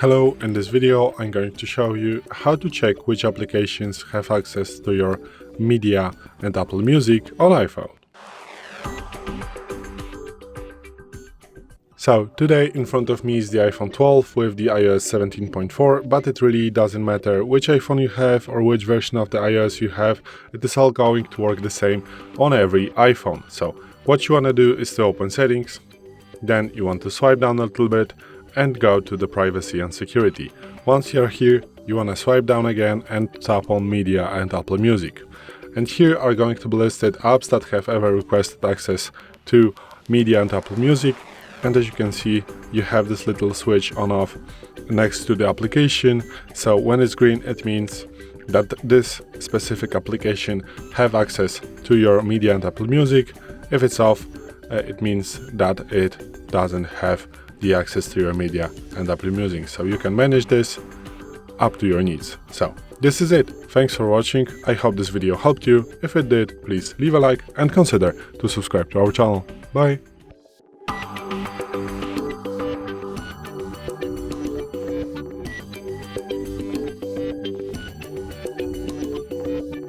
Hello, in this video I'm going to show you how to check which applications have access to your media and Apple Music on iPhone. So today in front of me is the iPhone 12 with the iOS 17.4, but it really doesn't matter which iPhone you have or which version of the iOS you have, it is all going to work the same on every iPhone. So what you want to do is to open settings, then you want to swipe down a little bit and go to the privacy and security. Once you're here, you want to swipe down again and tap on media and Apple Music. And here are going to be listed apps that have ever requested access to media and Apple Music. And as you can see, you have this little switch on off next to the application. So when it's green, it means that this specific application have access to your media and Apple Music. If it's off, it means that it doesn't have the access to your media and Apple Music. So you can manage this up to your needs. So this is it. Thanks for watching. I hope this video helped you. If it did, please leave a like and consider to subscribe to our channel. Bye.